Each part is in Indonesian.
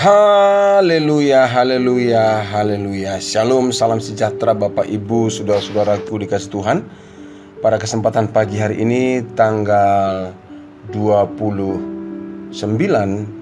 Haleluya, haleluya, haleluya. Shalom, salam sejahtera Bapak Ibu, saudara-saudaraku dikasih Tuhan. Pada kesempatan pagi hari ini tanggal 29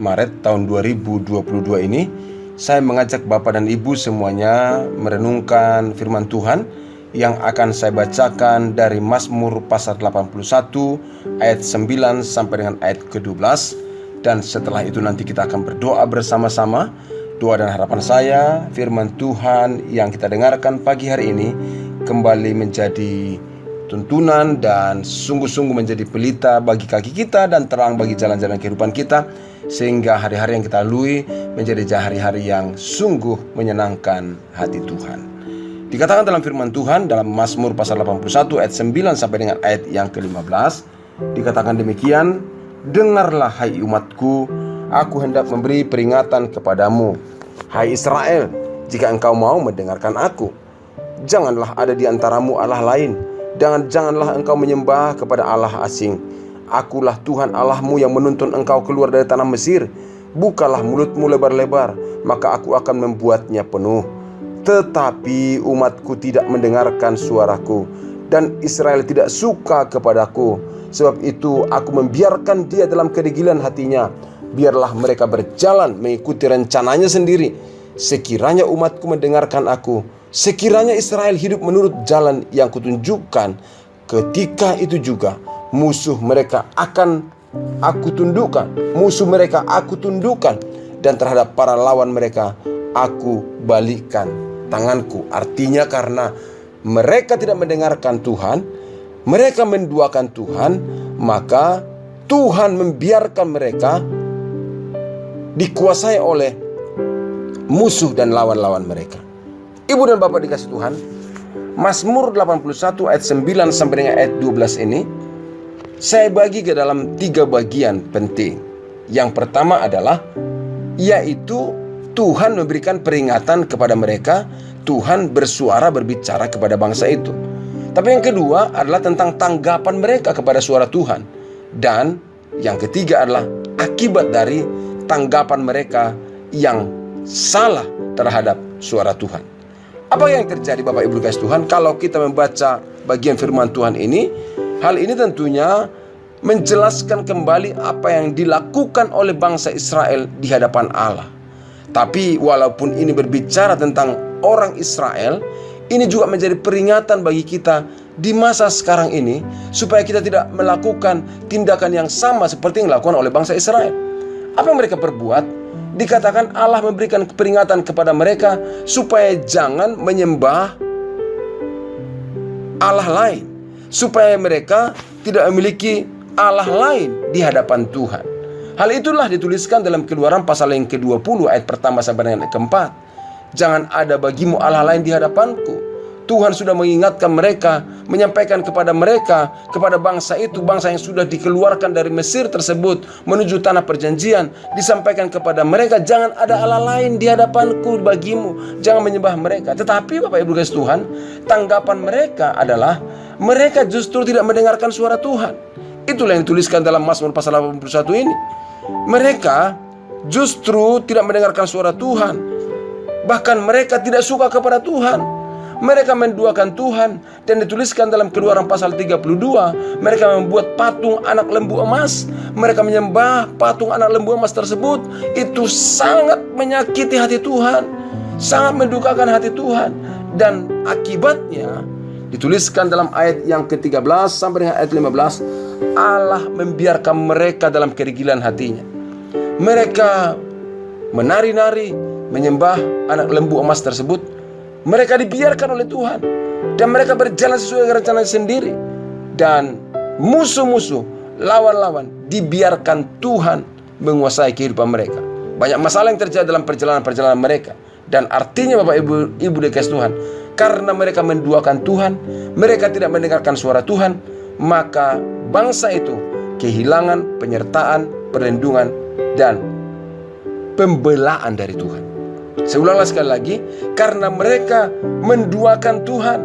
Maret tahun 2022 ini, saya mengajak Bapak dan Ibu semuanya merenungkan firman Tuhan yang akan saya bacakan dari Mazmur pasal 81 ayat 9 sampai dengan ayat ke-12. Dan setelah itu nanti kita akan berdoa bersama-sama. Doa dan harapan saya, firman Tuhan yang kita dengarkan pagi hari ini kembali menjadi tuntunan dan sungguh-sungguh menjadi pelita bagi kaki kita dan terang bagi jalan-jalan kehidupan kita, sehingga hari-hari yang kita lalui menjadi hari-hari yang sungguh menyenangkan hati Tuhan. Dikatakan dalam firman Tuhan dalam Mazmur pasal 81 ayat 9 sampai dengan ayat yang ke-15, dikatakan demikian: "Dengarlah hai umatku, aku hendak memberi peringatan kepadamu. Hai Israel, jika engkau mau mendengarkan aku, janganlah ada di antaramu Allah lain, dan janganlah engkau menyembah kepada Allah asing. Akulah Tuhan Allahmu yang menuntun engkau keluar dari tanah Mesir. Bukalah mulutmu lebar-lebar, maka aku akan membuatnya penuh. Tetapi umatku tidak mendengarkan suaraku, dan Israel tidak suka kepadaku. Sebab itu aku membiarkan dia dalam kedegilan hatinya. Biarlah mereka berjalan mengikuti rencananya sendiri. Sekiranya umatku mendengarkan aku, sekiranya Israel hidup menurut jalan yang kutunjukkan, ketika itu juga musuh mereka akan aku tundukkan. Musuh mereka aku tundukkan, dan terhadap para lawan mereka aku balikkan tanganku." Artinya karena mereka tidak mendengarkan Tuhan, mereka menduakan Tuhan, maka Tuhan membiarkan mereka dikuasai oleh musuh dan lawan-lawan mereka. Ibu dan Bapak dikasih Tuhan, Mazmur 81 ayat 9 sampai dengan ayat 12 ini saya bagi ke dalam 3 bagian penting. Yang pertama adalah yaitu Tuhan memberikan peringatan kepada mereka. Tuhan bersuara berbicara kepada bangsa itu. Tapi yang kedua adalah tentang tanggapan mereka kepada suara Tuhan. Dan yang ketiga adalah akibat dari tanggapan mereka yang salah terhadap suara Tuhan. Apa yang terjadi Bapak Ibu kasih Tuhan kalau kita membaca bagian firman Tuhan ini? Hal ini tentunya menjelaskan kembali apa yang dilakukan oleh bangsa Israel di hadapan Allah. Tapi walaupun ini berbicara tentang orang Israel, ini juga menjadi peringatan bagi kita di masa sekarang ini, supaya kita tidak melakukan tindakan yang sama seperti yang dilakukan oleh bangsa Israel. Apa yang mereka perbuat? Dikatakan Allah memberikan peringatan kepada mereka supaya jangan menyembah Allah lain, supaya mereka tidak memiliki Allah lain di hadapan Tuhan. Hal itulah dituliskan dalam Keluaran pasal yang ke-20 ayat pertama sampai dengan ayat ke-4. "Jangan ada bagimu Allah lain di hadapanku." Tuhan sudah mengingatkan mereka, menyampaikan kepada mereka, kepada bangsa itu, bangsa yang sudah dikeluarkan dari Mesir tersebut menuju tanah perjanjian, disampaikan kepada mereka, jangan ada Allah lain di hadapanku bagimu, jangan menyembah mereka. Tetapi Bapak Ibu guys Tuhan, tanggapan mereka adalah mereka justru tidak mendengarkan suara Tuhan. Itulah yang dituliskan dalam Mazmur pasal 81 ini. Mereka justru tidak mendengarkan suara Tuhan. Bahkan mereka tidak suka kepada Tuhan. Mereka menduakan Tuhan, dan dituliskan dalam Keluaran pasal 32, mereka membuat patung anak lembu emas. Mereka menyembah patung anak lembu emas tersebut. Itu sangat menyakiti hati Tuhan, sangat mendukakan hati Tuhan. Dan akibatnya dituliskan dalam ayat yang ke-13 sampai dengan ayat 15, Allah membiarkan mereka dalam kedegilan hatinya. Mereka menari-nari menyembah anak lembu emas tersebut. Mereka dibiarkan oleh Tuhan, dan mereka berjalan sesuai dengan rencana sendiri. Dan musuh-musuh, lawan-lawan dibiarkan Tuhan menguasai kehidupan mereka. Banyak masalah yang terjadi dalam perjalanan-perjalanan mereka. Dan artinya Bapak Ibu dikasih Tuhan, karena mereka menduakan Tuhan, mereka tidak mendengarkan suara Tuhan, maka bangsa itu kehilangan penyertaan, perlindungan, dan pembelaan dari Tuhan. Saya ulanglah sekali lagi, karena mereka menduakan Tuhan,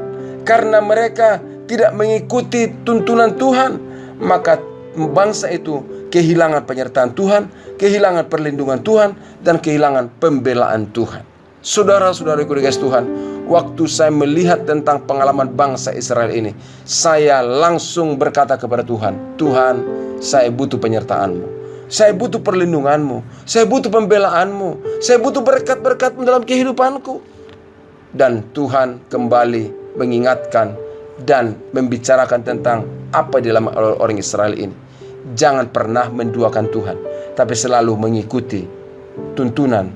karena mereka tidak mengikuti tuntunan Tuhan, maka bangsa itu kehilangan penyertaan Tuhan, kehilangan perlindungan Tuhan, dan kehilangan pembelaan Tuhan. Saudara-saudaraku dikasih Tuhan, waktu saya melihat tentang pengalaman bangsa Israel ini, saya langsung berkata kepada Tuhan, Tuhan, saya butuh penyertaan-Mu, saya butuh perlindungan-Mu, saya butuh pembelaan-Mu, saya butuh berkat-berkat-Mu dalam kehidupanku. Dan Tuhan kembali mengingatkan dan membicarakan tentang apa di dalam orang Israel ini. Jangan pernah menduakan Tuhan, tapi selalu mengikuti tuntunan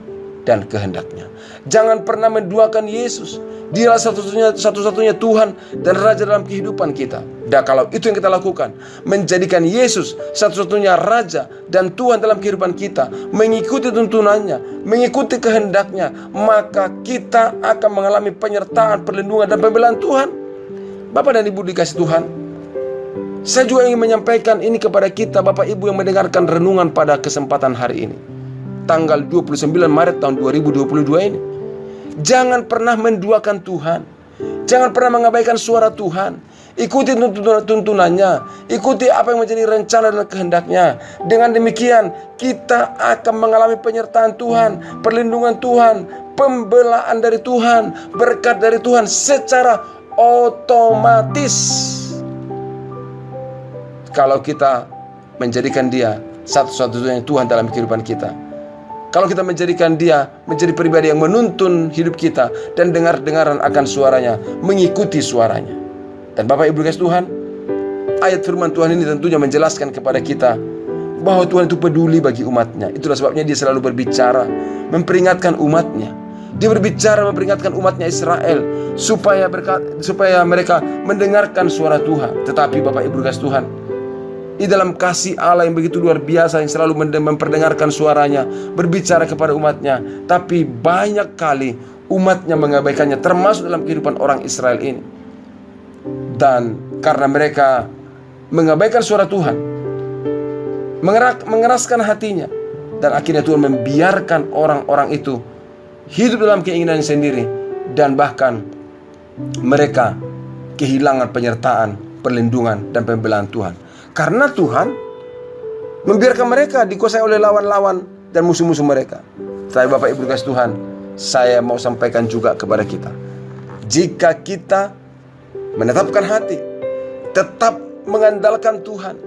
dan kehendaknya. Jangan pernah menduakan Yesus. Dialah satu-satunya Tuhan dan Raja dalam kehidupan kita. Dan kalau itu yang kita lakukan, menjadikan Yesus satu-satunya Raja dan Tuhan dalam kehidupan kita, mengikuti tuntunannya, mengikuti kehendaknya, maka kita akan mengalami penyertaan, perlindungan, dan pembelaan Tuhan. Bapak dan Ibu dikasih Tuhan, saya juga ingin menyampaikan ini kepada kita, Bapak Ibu yang mendengarkan renungan pada kesempatan hari ini, tanggal 29 Maret tahun 2022 ini. Jangan pernah menduakan Tuhan. Jangan pernah mengabaikan suara Tuhan. Ikuti tuntunannya, ikuti apa yang menjadi rencana dan kehendaknya. Dengan demikian kita akan mengalami penyertaan Tuhan, perlindungan Tuhan, pembelaan dari Tuhan, berkat dari Tuhan secara otomatis. Kalau kita menjadikan Dia satu-satunya Tuhan dalam kehidupan kita, kalau kita menjadikan Dia menjadi pribadi yang menuntun hidup kita dan dengar-dengaran akan suaranya, mengikuti suaranya. Dan Bapak Ibu kasih Tuhan, ayat firman Tuhan ini tentunya menjelaskan kepada kita bahwa Tuhan itu peduli bagi umatnya. Itulah sebabnya Dia selalu berbicara, memperingatkan umatnya. Dia berbicara memperingatkan umatnya Israel supaya mereka mendengarkan suara Tuhan. Tetapi Bapak Ibu kasih Tuhan, di dalam kasih Allah yang begitu luar biasa, yang selalu memperdengarkan suaranya, berbicara kepada umatnya, tapi banyak kali umatnya mengabaikannya, termasuk dalam kehidupan orang Israel ini. Dan karena mereka mengabaikan suara Tuhan, mengeraskan hatinya, dan akhirnya Tuhan membiarkan orang-orang itu hidup dalam keinginan sendiri, dan bahkan mereka kehilangan penyertaan, perlindungan, dan pembelaan Tuhan. Karena Tuhan membiarkan mereka dikuasai oleh lawan-lawan dan musuh-musuh mereka. Tapi Bapak Ibu kasih Tuhan, saya mau sampaikan juga kepada kita, jika kita menetapkan hati, tetap mengandalkan Tuhan,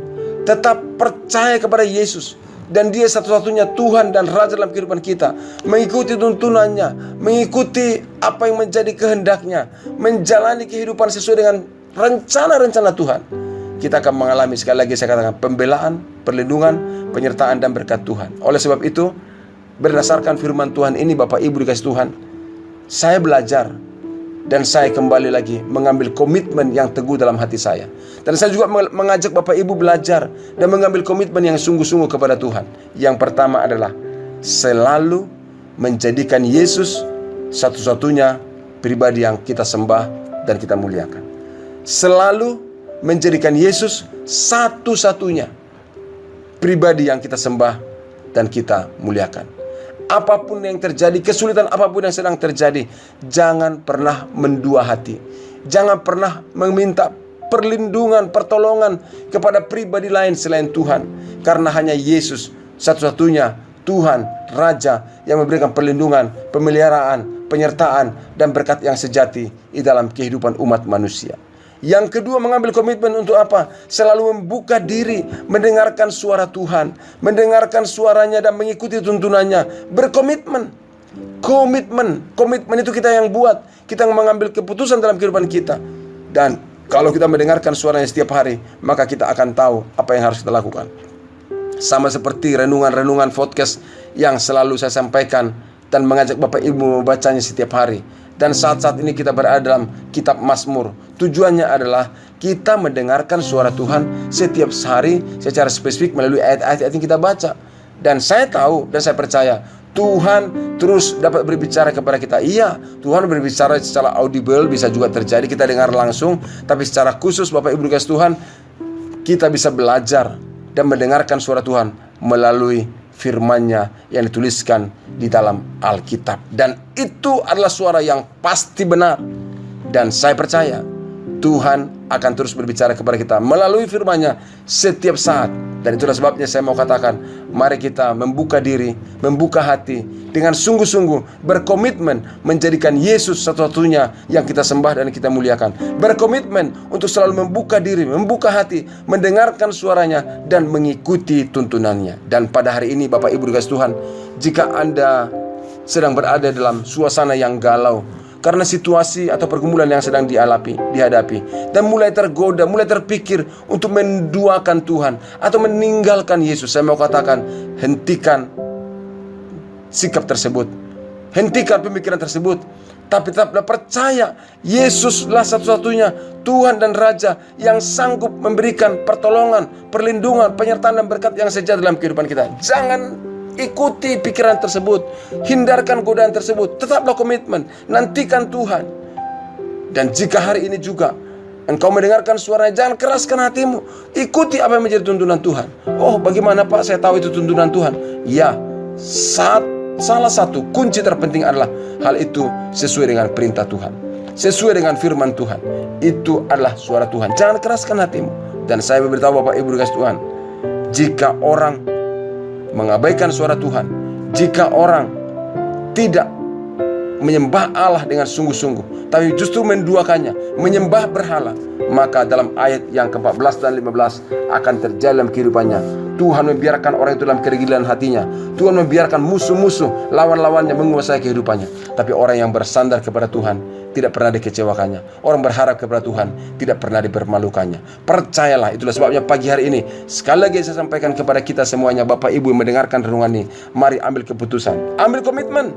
tetap percaya kepada Yesus, dan Dia satu-satunya Tuhan dan Raja dalam kehidupan kita, mengikuti tuntunannya, mengikuti apa yang menjadi kehendaknya, menjalani kehidupan sesuai dengan rencana-rencana Tuhan, kita akan mengalami, sekali lagi saya katakan, pembelaan, perlindungan, penyertaan, dan berkat Tuhan. Oleh sebab itu, berdasarkan firman Tuhan ini, Bapak Ibu dikasih Tuhan, saya belajar dan saya kembali lagi mengambil komitmen yang teguh dalam hati saya. Dan saya juga mengajak Bapak Ibu belajar dan mengambil komitmen yang sungguh-sungguh kepada Tuhan. Yang pertama adalah selalu menjadikan Yesus satu-satunya pribadi yang kita sembah dan kita muliakan. Selalu menjadikan Yesus satu-satunya pribadi yang kita sembah dan kita muliakan. Apapun yang terjadi, kesulitan apapun yang sedang terjadi, jangan pernah mendua hati. Jangan pernah meminta perlindungan, pertolongan kepada pribadi lain selain Tuhan. Karena hanya Yesus satu-satunya Tuhan, Raja yang memberikan perlindungan, pemeliharaan, penyertaan, dan berkat yang sejati di dalam kehidupan umat manusia. Yang kedua, mengambil komitmen untuk apa? Selalu membuka diri, mendengarkan suara Tuhan, mendengarkan suaranya dan mengikuti tuntunannya. Berkomitmen. Komitmen itu kita yang buat. Kita yang mengambil keputusan dalam kehidupan kita. Dan kalau kita mendengarkan suaranya setiap hari, maka kita akan tahu apa yang harus kita lakukan. Sama seperti renungan-renungan podcast yang selalu saya sampaikan dan mengajak Bapak Ibu membacanya setiap hari. Dan saat-saat ini kita berada dalam kitab Mazmur. Tujuannya adalah kita mendengarkan suara Tuhan setiap hari secara spesifik melalui ayat-ayat yang kita baca. Dan saya tahu dan saya percaya Tuhan terus dapat berbicara kepada kita. Iya, Tuhan berbicara secara audible, bisa juga terjadi kita dengar langsung. Tapi secara khusus Bapak Ibu kasih Tuhan, kita bisa belajar dan mendengarkan suara Tuhan melalui firman-Nya yang dituliskan di dalam Alkitab. Dan itu adalah suara yang pasti benar. Dan saya percaya Tuhan akan terus berbicara kepada kita melalui firman-Nya setiap saat, Dan itulah sebabnya saya mau katakan, mari kita membuka diri, membuka hati, dengan sungguh-sungguh berkomitmen menjadikan Yesus satu-satunya yang kita sembah dan kita muliakan. Berkomitmen untuk selalu membuka diri, membuka hati, mendengarkan suaranya dan mengikuti tuntunannya. Dan pada hari ini Bapak Ibu dikasih Tuhan, jika Anda sedang berada dalam suasana yang galau karena situasi atau pergumulan yang sedang dihadapi, dan mulai tergoda, mulai terpikir untuk menduakan Tuhan atau meninggalkan Yesus, saya mau katakan, hentikan sikap tersebut, hentikan pemikiran tersebut, tapi tetaplah percaya Yesuslah satu-satunya Tuhan dan Raja yang sanggup memberikan pertolongan, perlindungan, penyertaan dan berkat yang sejati dalam kehidupan kita. Jangan ikuti pikiran tersebut, hindarkan godaan tersebut, tetaplah komitmen, nantikan Tuhan. Dan jika hari ini juga engkau mendengarkan suaranya, jangan keraskan hatimu, ikuti apa yang menjadi tuntunan Tuhan. Oh, bagaimana Pak saya tahu itu tuntunan Tuhan? Ya, salah satu kunci terpenting adalah hal itu sesuai dengan perintah Tuhan, sesuai dengan firman Tuhan. Itu adalah suara Tuhan. Jangan keraskan hatimu. Dan saya beritahu Bapak Ibu dikasih Tuhan, jika orang mengabaikan suara Tuhan, jika orang tidak menyembah Allah dengan sungguh-sungguh, tapi justru menduakannya, menyembah berhala, maka dalam ayat yang ke-14 dan 15 akan terjadi dalam kehidupannya. Tuhan membiarkan orang itu dalam kegilaan hatinya. Tuhan membiarkan musuh-musuh, lawan-lawannya menguasai kehidupannya. Tapi orang yang bersandar kepada Tuhan tidak pernah dikecewakannya. Orang berharap kepada Tuhan tidak pernah dipermalukannya. Percayalah, itulah sebabnya pagi hari ini sekali lagi saya sampaikan kepada kita semuanya, Bapak Ibu yang mendengarkan renungan ini, mari ambil keputusan, ambil komitmen.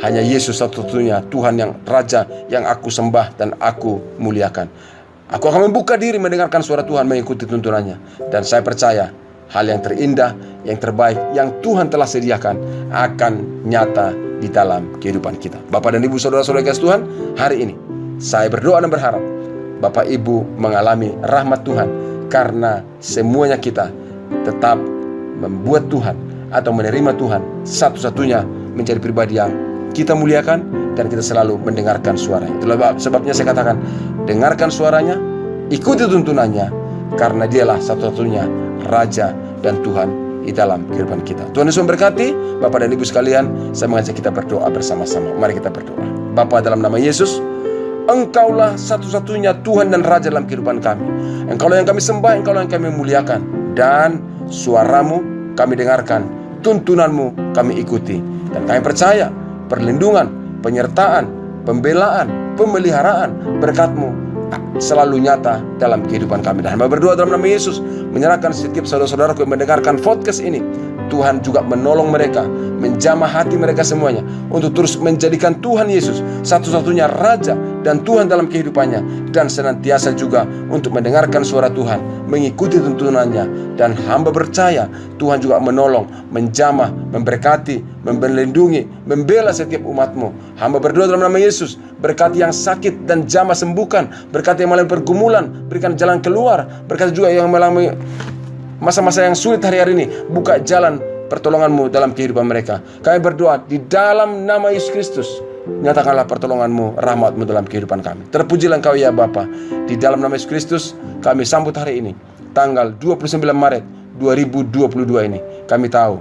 Hanya Yesus satu-satunya Tuhan yang Raja yang aku sembah dan aku muliakan. Aku akan membuka diri mendengarkan suara Tuhan, mengikuti tuntunannya. Dan saya percaya hal yang terindah, yang terbaik, yang Tuhan telah sediakan akan nyata di dalam kehidupan kita. Bapak dan Ibu, saudara-saudara kasih Tuhan, hari ini saya berdoa dan berharap Bapak Ibu mengalami rahmat Tuhan, karena semuanya kita tetap membuat Tuhan atau menerima Tuhan satu-satunya menjadi pribadi yang kita muliakan, dan kita selalu mendengarkan suaranya. Itulah sebabnya saya katakan, dengarkan suaranya, ikuti tuntunannya, karena dialah satu-satunya Raja dan Tuhan di dalam kehidupan kita. Tuhan Yesus memberkati. Bapak dan Ibu sekalian, saya mengajak kita berdoa bersama-sama. Mari kita berdoa. Bapa, dalam nama Yesus, Engkaulah satu-satunya Tuhan dan Raja dalam kehidupan kami. Engkaulah yang kami sembah, Engkaulah yang kami muliakan, dan suaramu kami dengarkan, tuntunanmu kami ikuti. Dan kami percaya perlindungan, penyertaan, pembelaan, pemeliharaan, berkat-Mu selalu nyata dalam kehidupan kami. Dan hamba berdoa dalam nama Yesus, menyerahkan setiap saudara-saudaraku yang mendengarkan podcast ini. Tuhan juga menolong mereka, menjamah hati mereka semuanya untuk terus menjadikan Tuhan Yesus satu-satunya Raja dan Tuhan dalam kehidupannya, dan senantiasa juga untuk mendengarkan suara Tuhan, mengikuti tuntunannya. Dan hamba percaya Tuhan juga menolong, menjamah, memberkati, melindungi, membela setiap umat-Mu. Hamba berdoa dalam nama Yesus, berkati yang sakit dan jamah sembuhkan, berkati yang mengalami pergumulan, berikan jalan keluar, berkati juga yang mengalami masa-masa yang sulit hari-hari ini, buka jalan pertolongan-Mu dalam kehidupan mereka. Kami berdoa di dalam nama Yesus Kristus, nyatakanlah pertolongan-Mu, rahmat-Mu dalam kehidupan kami. Terpujilah Engkau ya Bapa. Di dalam nama Yesus Kristus kami sambut hari ini, tanggal 29 Maret 2022 ini. Kami tahu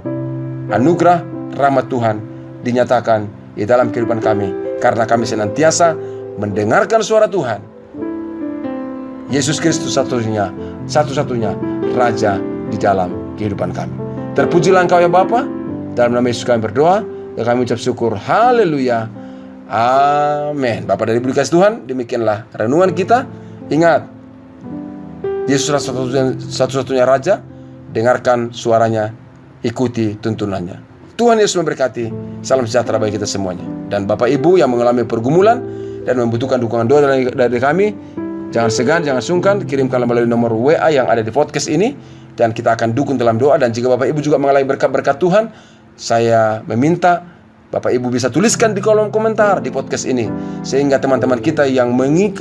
anugerah rahmat Tuhan dinyatakan di dalam kehidupan kami, karena kami senantiasa mendengarkan suara Tuhan. Yesus Kristus satu-satunya Raja di dalam kehidupan kami. Terpujilah Engkau ya Bapa. Dalam nama Yesus kami berdoa dan kami ucap syukur. Haleluya. Amin. Bapak dan Ibu dikasih Tuhan, demikianlah renungan kita. Ingat, Yesus satu-satunya Raja. Dengarkan suaranya, ikuti tuntunannya. Tuhan Yesus memberkati. Salam sejahtera bagi kita semuanya. Dan Bapak Ibu yang mengalami pergumulan dan membutuhkan dukungan doa dari kami, jangan segan, jangan sungkan, kirimkanlah melalui nomor WA yang ada di podcast ini, dan kita akan dukung dalam doa. Dan jika Bapak Ibu juga mengalami berkat-berkat Tuhan, saya meminta Bapak Ibu bisa tuliskan di kolom komentar di podcast ini, sehingga teman-teman kita yang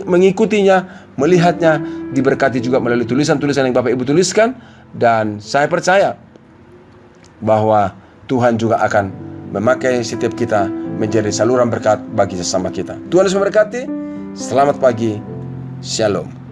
mengikutinya, melihatnya, diberkati juga melalui tulisan-tulisan yang Bapak Ibu tuliskan. Dan saya percaya bahwa Tuhan juga akan memakai setiap kita menjadi saluran berkat bagi sesama kita. Tuhan Yesus memberkati. Selamat pagi. Shalom.